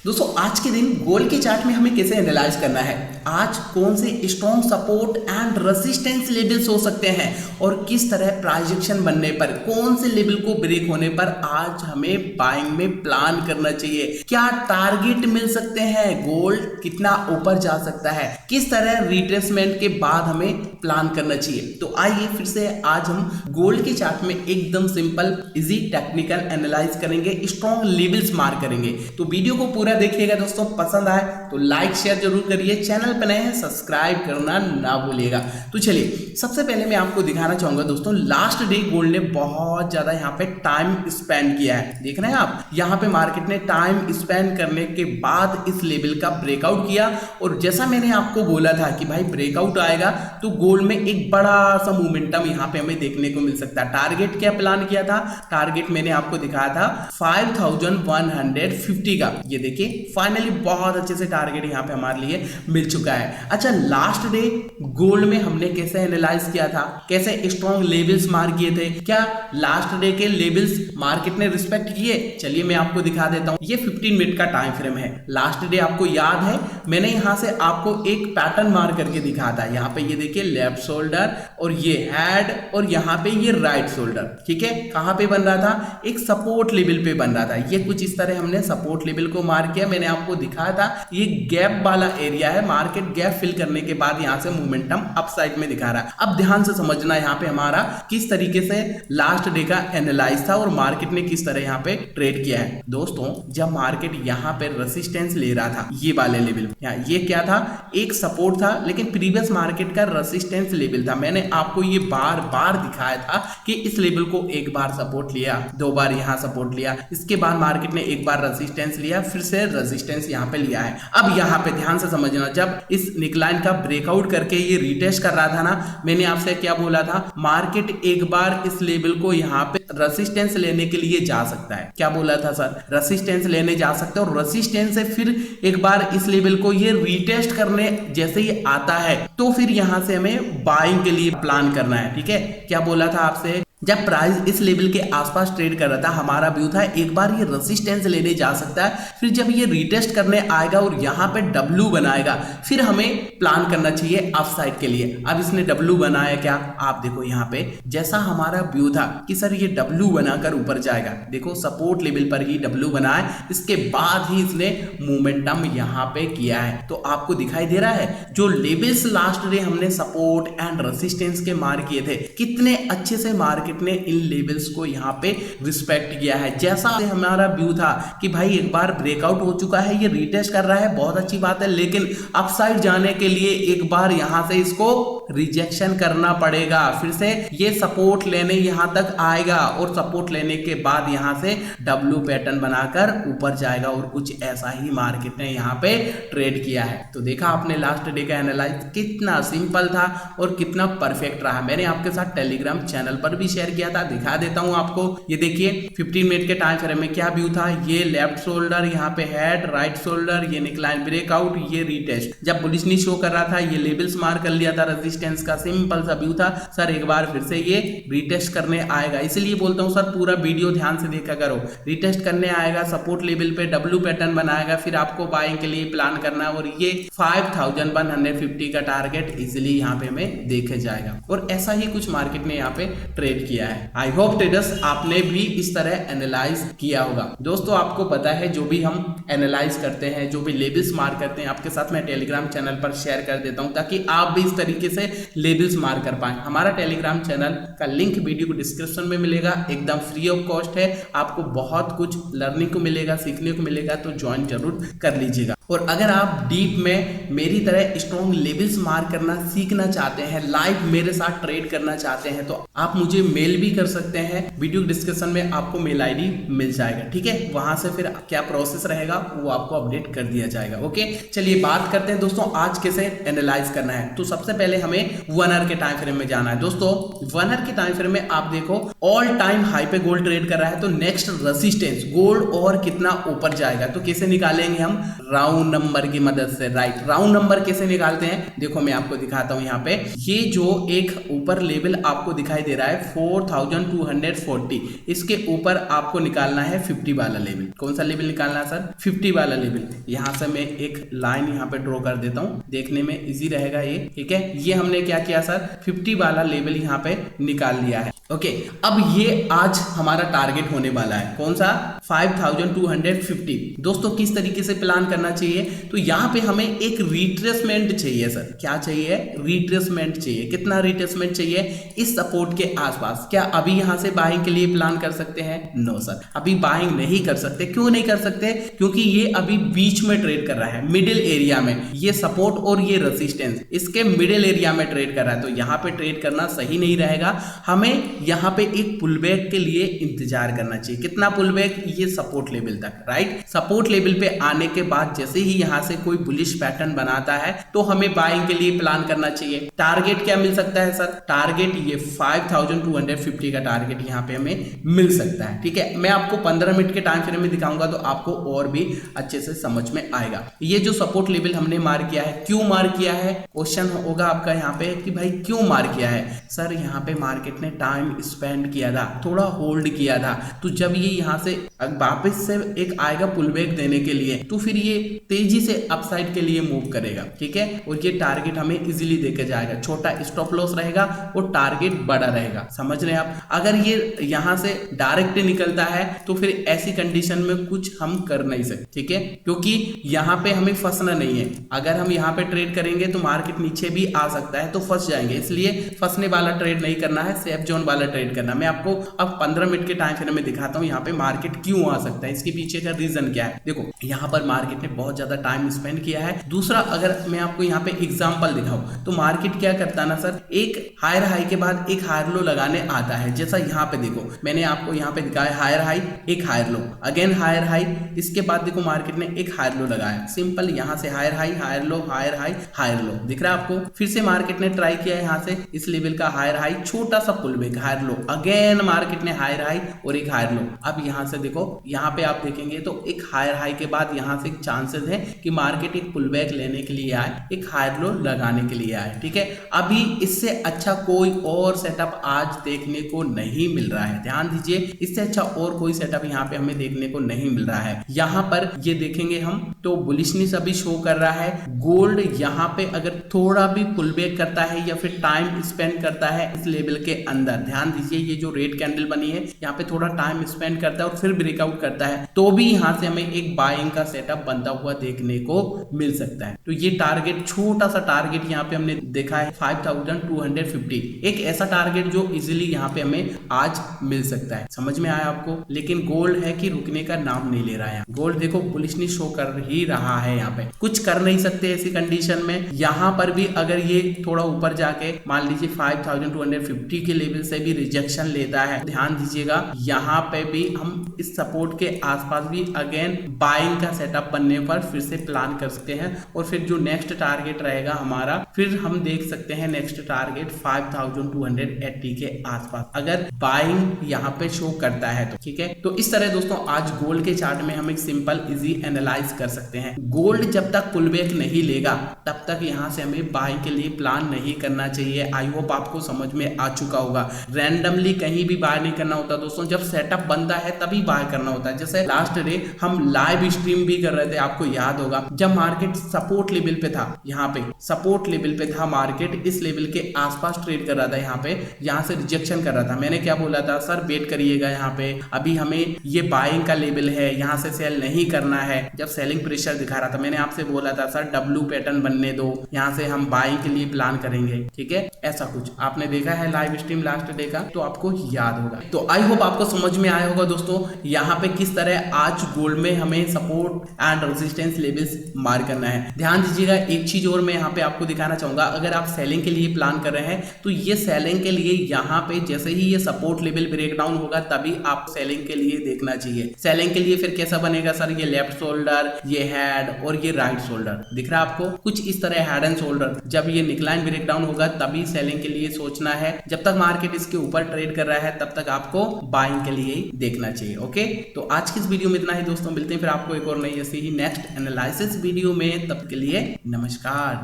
दोस्तों आज के दिन गोल्ड के चार्ट में हमें कैसे एनालाइज करना है, आज कौन से strong support and resistance levels हो सकते हैं और किस तरह प्राइजेक्शन बनने पर कौन से लेवल को ब्रेक होने पर आज हमें बाइंग में प्लान करना चाहिए, क्या टारगेट मिल सकते हैं, गोल्ड कितना ऊपर जा सकता है, किस तरह रिट्रेसमेंट के बाद हमें प्लान करना चाहिए। तो आइए फिर से आज हम गोल्ड के चार्ट में एकदम सिंपल इजी टेक्निकल एनालाइज करेंगे, स्ट्रॉन्ग लेवल्स मार्क करेंगे। तो वीडियो को पूरा देखिएगा दोस्तों, पसंद आए तो लाइक शेयर जरूर करिए, चैनल पर नए हैं सब्सक्राइब करना ना भूलिएगा। तो चलिए सबसे पहले मैं आपको दिखाना चाहूंगा दोस्तों, लास्ट डे गोल्ड ने बहुत ज्यादा यहाँ पे टाइम स्पेंड किया है। देख रहे हैं आप, यहाँ पे मार्केट ने टाइम स्पेंड करने के बाद इस लेवल का ब्रेकआउट किया और जैसा मैंने आपको बोला था कि भाई ब्रेकआउट आएगा तो गोल्ड में एक बड़ा सा मोमेंटम यहाँ पे हमें देखने को मिल सकता है। टारगेट क्या प्लान किया था, टारगेट मैंने आपको दिखाया था 5150 का। ये देखिए फाइनली बहुत अच्छे से टारगेट यहाँ पे हमारे लिए मिल चुका है। अच्छा, लास्ट डे गोल्ड में हमने कैसे एनालाइज किया था, कैसे स्ट्रॉन्ग लेवल्स मार्क किए थे, क्या लास्ट डे के लेवल्स मार्केट ने रिस्पेक्ट किए? चलिए मैं आपको दिखा देता हूं। ये 15 मिनट का टाइम फ्रेम है। लास्ट डे आपको याद है मैंने यहां से आपको एक पैटर्न मार्क करके दिखा था। यहाँ पे ये देखिए लेफ्ट शोल्डर और ये हेड और यहाँ पे ये राइट शोल्डर, ठीक है। कहां पे बन रहा था, एक सपोर्ट लेवल पे बन रहा था। ये कुछ इस तरह हमने सपोर्ट लेवल को मार्क किया। मैंने आपको दिखाया था ये गैप वाला एरिया है, मार्केट गैप फिल करने के बाद यहां से मोमेंटम अप साइड में दिखा रहा है। अब ध्यान से समझना यहाँ पे हमारा किस तरीके से लास्ट डे का एनालाइज था और मार्केट ने किस तरह यहाँ पे ट्रेड किया है। दोस्तों जब मार्केट यहाँ पे रेसिस्टेंस ले रहा था, ये वाले लेवल, ये क्या था, एक सपोर्ट था लेकिन प्रीवियस मार्केट का रेसिस्टेंस लेवल था। मैंने आपको ये बार बार दिखाया था कि इस लेवल को एक बार सपोर्ट लिया, दो बार यहाँ सपोर्ट लिया, इसके बाद मार्केट ने एक बार रेसिस्टेंस लिया, फिर से रेजिस्टेंस यहाँ पे लिया है। अब यहाँ पे ध्यान से समझना, जब इस निकलाइन का ब्रेकआउट करके ये रिटेस्ट कर रहा था ना, मैंने आपसे क्या बोला था, मार्केट एक बार इस लेवल को यहाँ पे रेसिस्टेंस लेने के लिए जा सकता है। क्या बोला था सर, रेसिस्टेंस लेने जा सकता है और रेसिस्टेंस से फिर एक बार इस लेवल को ये रिटेस्ट करने जैसे ही आता है तो फिर यहां से हमें बाइंग के लिए प्लान करना है, ठीक है। क्या बोला था आपसे, जब प्राइस इस लेवल के आसपास ट्रेड कर रहा था, हमारा व्यू था एक बार ये रेजिस्टेंस लेने जा सकता है, फिर जब ये रिटेस्ट करने आएगा और यहाँ पे डब्ल्यू बनाएगा फिर हमें प्लान करना चाहिए अप साइड के लिए। अब इसने डब्ल्यू बनाया क्या, आप देखो यहाँ पे जैसा हमारा व्यू था कि सर ये डब्ल्यू बनाकर ऊपर जाएगा, देखो सपोर्ट लेवल पर ही डब्ल्यू बनाया, इसके बाद ही इसने मोमेंटम यहाँ पे किया है। तो आपको दिखाई दे रहा है जो लेवल्स लास्ट डे हमने सपोर्ट एंड रेजिस्टेंस के मार्क किए थे, कितने अच्छे से मार्केट ने इन लेवल्स को यहाँ पे रिस्पेक्ट किया है। जैसा हमारा व्यू था कि भाई एक बार ब्रेकआउट हो चुका है, ये रिटेस्ट कर रहा है, बहुत अच्छी बात है, लेकिन अपसाइड जाने के लिए एक बार यहां से इसको रिजेक्शन करना पड़ेगा, फिर से ये सपोर्ट लेने यहां तक आएगा और सपोर्ट लेने के बाद यहां से डब्ल्यू पैटर्न बनाकर ऊपर जाएगा और कुछ ऐसा ही मार्केट ने यहाँ पे ट्रेड किया है। तो देखा आपने लास्ट डे का एनालाइज कितना सिंपल था और कितना परफेक्ट रहा। मैंने आपके साथ टेलीग्राम चैनल पर भी शेयर किया था, दिखा देता हूं आपको। ये देखिए 15 मिनट के टाइम फ्रेम में क्या व्यू था, ये लेफ्ट शोल्डर, यहाँ पे हेड, राइट शोल्डर, ये निकलाइन ब्रेकआउट, ये रिटेस्ट। जब बुलिश नहीं शो कर रहा था, ये लेवल्स मार्क कर लिया था, रेजिस्टेंस का सिंपल सा व्यू था, सर एक बार फिर से ये रिटेस्ट करने आएगा। इसलिए बोलता हूं सर पूरा वीडियो ध्यान से देखा करो, रिटेस्ट करने आएगा, सपोर्ट लेवल पे डब्ल्यू पैटर्न बनाएगा, फिर आपको बाइंग के लिए प्लान करना और ये 5150 का टारगेट इजिली यहाँ पे हमें देखे जाएगा। और ऐसा ही कुछ मार्केट ने यहाँ पे ट्रेड किया है। आई होप ट्रेडर्स आपने भी इस तरह एनालाइज किया होगा। दोस्तों आपको पता है जो भी हम एनालाइज करते हैं, जो भी लेवल्स मार्क करते हैं, आपके साथ मैं टेलीग्राम चैनल पर शेयर कर देता हूं ताकि आप भी इस तरीके से लेवल्स मार्क कर पाएं। हमारा टेलीग्राम चैनल का लिंक वीडियो को डिस्क्रिप्शन में मिलेगा, एकदम फ्री ऑफ कॉस्ट है, आपको बहुत कुछ लर्निंग को मिलेगा, सीखने को मिलेगा, तो ज्वाइन जरूर कर लीजिएगा। और अगर आप डीप में मेरी तरह स्ट्रॉन्ग लेवल्स मार्क करना सीखना चाहते हैं, लाइव मेरे साथ ट्रेड करना चाहते हैं, तो आप मुझे मेल भी कर सकते हैं। वीडियो डिस्क्रिप्शन में आपको मेल आईडी मिल जाएगा, ठीक है। वहां से फिर क्या प्रोसेस रहेगा वो आपको अपडेट कर दिया जाएगा। ओके, चलिए बात करते हैं दोस्तों आज कैसे एनालाइज करना है। तो सबसे पहले हमें 1 आवर के टाइम फ्रेम में जाना है। दोस्तों 1 आवर के टाइम फ्रेम में आप देखो ऑल टाइम हाई पे गोल्ड ट्रेड कर रहा है, तो नेक्स्ट रेजिस्टेंस गोल्ड और कितना ऊपर जाएगा, तो कैसे निकालेंगे हम, राउंड राउंड नंबर की मदद से। राइट, राउंड नंबर कैसे निकालते हैं देखो मैं आपको दिखाता हूं। यहाँ पे ये जो एक ऊपर लेवल आपको दिखाई दे रहा है 4240, इसके ऊपर आपको निकालना है 50 वाला लेवल। कौन सा लेवल निकालना है सर? 50 वाला लेवल। यहां से मैं एक लाइन यहाँ पे ड्रॉ कर देता हूं, देखने में इजी रहेगा ये। ठीक है, ये हमने क्या किया सर? 50 वाला लेवल यहाँ पे निकाल लिया है। ओके, अब ये आज हमारा टारगेट होने वाला है कौन सा? 5250। दोस्तों किस तरीके से प्लान करना चाहिए? तो यहाँ पे हमें एक रिट्रेसमेंट चाहिए सर। क्या चाहिए? रिट्रेसमेंट चाहिए। कितना रिट्रेसमेंट चाहिए? इस सपोर्ट के आसपास। क्या अभी यहाँ से बाइंग के लिए प्लान कर सकते हैं? नो सर, अभी बाइंग नहीं कर सकते। क्यों नहीं कर सकते? क्योंकि ये अभी बीच में ट्रेड कर रहा है, मिडिल एरिया में। ये सपोर्ट और ये रेजिस्टेंस इसके मिडिल एरिया में ट्रेड कर रहा है, तो यहाँ पे ट्रेड करना सही नहीं रहेगा। हमें यहाँ पे एक पुलबैक के लिए इंतजार करना चाहिए। कितना पुलबैक? ये सपोर्ट लेवल तक। राइट, सपोर्ट लेवल पे आने के बाद जैसे ही यहाँ से कोई बुलिश पैटर्न बनाता है तो हमें बाइंग के लिए प्लान करना चाहिए। टारगेट क्या मिल सकता है सर? टारगेट ये 5250 का टारगेट यहाँ पे हमें मिल सकता है। ठीक है, मैं आपको 15 मिनट के टाइम फ्रेम में दिखाऊंगा तो आपको और भी अच्छे से समझ में आएगा। ये जो सपोर्ट लेवल हमने मार्क किया है, क्यों मार्क किया है? क्वेश्चन होगा आपका यहाँ पे कि भाई क्यों मार्क किया है? सर यहाँ पे मार्केट ने टाइम स्पेंड किया था, थोड़ा होल्ड किया था, तो जब ये यहाँ से वापस से एक आएगा पुलबैक देने के लिए तो फिर ये तेजी से अपसाइड के लिए मूव करेगा। ठीक है, और ये टारगेट हमें इजीली देके जाएगा। छोटा स्टॉप लॉस रहेगा और टारगेट बड़ा रहेगा। समझ रहे हैं आप? अगर ये यहाँ से डायरेक्ट निकलता है तो फिर ऐसी कंडीशन में कुछ हम कर नहीं सकते। ठीक है, क्योंकि यहाँ पे हमें फंसना नहीं है। अगर हम यहाँ पे ट्रेड करेंगे तो मार्केट नीचे भी आ सकता है तो फंस जाएंगे, इसलिए फंसने वाला ट्रेड नहीं करना है, सेफ जोन वाला ट्रेड करना। मैं आपको अब 15 मिनट के टाइम फ्रेम में दिखाता हूँ यहाँ पे मार्केट क्यों आ सकता है, इसके पीछे का रीजन क्या है। देखो यहाँ पर मार्केट ने बहुत ज्यादा टाइम स्पेंड किया है। दूसरा, अगर मैं आपको यहाँ पे एग्जांपल दिखाऊं तो मार्केट क्या करता है ना सर, एक हायर हाई के बाद एक हायर लो लगाने आता है। जैसा यहाँ पे देखो मैंने आपको यहाँ पे दिखाया हायर हाई, एक higher low, again higher high, इसके बाद देखो मार्केट ने एक हायर लो लगाया। सिंपल, यहाँ से higher high, higher low, higher high, higher low, दिख रहा है आपको? फिर से मार्केट ने ट्राई किया यहाँ से इस लेवल का हायर हाई, छोटा सा pullback, higher low, again market ने हायर हाई और एक हायर लो। अब यहाँ से देखो, यहाँ पे आप देखेंगे तो एक हायर हाई के बाद यहाँ से चांसेस है कि मार्केट एक पुलबैक लेने के लिए आए, एक हायर लो लगाने के लिए आए। ठीक है, अभी इससे अच्छा कोई और सेटअप आज देखने को नहीं मिल रहा है। ध्यान दीजिए, इससे अच्छा और कोई सेटअप यहाँ पे हमें देखने को नहीं मिल रहा है। यहाँ पर ये देखेंगे हम तो बुलिशनेस अभी शो कर रहा है। गोल्ड यहाँ पे अगर थोड़ा भी पुलबैक करता है या फिर टाइम स्पेंड करता है इस लेवल के अंदर, ध्यान दीजिए ये जो रेड कैंडल बनी है यहाँ पे थोड़ा टाइम स्पेंड करता है और फिर ब्रेकआउट करता है तो भी यहाँ से हमें एक बाइंग का सेटअप बनता हुआ देखने को मिल सकता है। तो ये टारगेट, छोटा सा टारगेट यहाँ पे हमने देखा है 5250, एक ऐसा टारगेट जो इजीली यहाँ पे हमें आज मिल सकता है। समझ में आया आपको? लेकिन गोल्ड है कि रुकने का नाम नहीं ले रहा है। गोल्ड देखो बुलिशनेस शो कर ही रहा है, यहाँ पे कुछ कर नहीं सकते ऐसी कंडीशन में। यहाँ पर भी अगर ये थोड़ा ऊपर जाके मान लीजिए 5250 के लेवल से भी रिजेक्शन लेता है, ध्यान दीजिएगा यहाँ पे भी हम इस सपोर्ट के आसपास भी अगेन बाइंग का सेटअप बनने पर फिर से प्लान कर सकते हैं। और फिर जो नेक्स्ट टारगेट रहेगा हमारा, फिर हम देख सकते हैं नेक्स्ट टारगेट 5280 के आसपास अगर बाइंग यहाँ पे शो करता है तो। ठीक है, तो इस तरह दोस्तों आज गोल्ड के चार्ट में हम एक सिंपल इजी एनालाइज कर सकते हैं। गोल्ड जब तक पुलबैक नहीं लेगा तब तक यहाँ से हमें बाइंग के लिए प्लान नहीं करना चाहिए। आई होप आपको समझ में आ चुका होगा। रैंडमली कहीं भी बाय नहीं करना होता दोस्तों, जब सेटअप बनता है तभी बाय करना होता है। जैसे लास्ट डे हम लाइव स्ट्रीम भी कर रहे थे, आपको याद होगा, जब मार्केट सपोर्ट लेवल पे था, यहाँ पे सपोर्ट लेवल पे था मार्केट, इस लेवल के आसपास ट्रेड कर रहा था, यहाँ पे यहाँ से रिजेक्शन कर रहा था। मैंने क्या बोला था सर, वेट करिएगा, यहाँ पे अभी हमें ये बाइंग का लेवल है, यहाँ से सेल नहीं करना है। जब सेलिंग प्रेशर दिखा रहा था मैंने आपसे बोला था सर डब्ल्यू पैटर्न बनने दो, यहाँ से हम बाइंग के लिए प्लान करेंगे। ठीक है, ऐसा कुछ आपने देखा है लाइव स्ट्रीम लास्ट डे का तो आपको याद होगा। तो आई होप आपको समझ में आया होगा दोस्तों यहाँ पे किस तरह आज गोल्ड में हमें सपोर्ट एंड रेजिस्टेंस लेवल्स मार करना है। ध्यान दीजिएगा, एक चीज और मैं यहाँ पे आपको दिखाना चाहूंगा, अगर आप सेलिंग के लिए प्लान कर रहे हैं तो ये सेलिंग के लिए यहाँ पे जैसे ही ये सपोर्ट लेवल ब्रेक डाउन होगा तभी आप सेलिंग के लिए देखना चाहिए। सेलिंग के लिए फिर कैसा बनेगा सर, ये लेफ्ट शोल्डर, ये हेड और ये राइट शोल्डर दिख रहा है आपको, कुछ इस तरह हेड एंड शोल्डर। जब ये निकलाइन ब्रेक डाउन होगा तभी सेलिंग के लिए सोचना है। जब तक मार्केट इसके ऊपर ट्रेड कर रहा है तब तक आपको बाइंग के लिए ही देखना चाहिए। ओके, तो आज की इस वीडियो में इतना ही दोस्तों, मिलते हैं फिर आपको एक और नई ऐसी ही नेक्स्ट नेक्स्ट एनालिसिस वीडियो में। तब के लिए नमस्कार।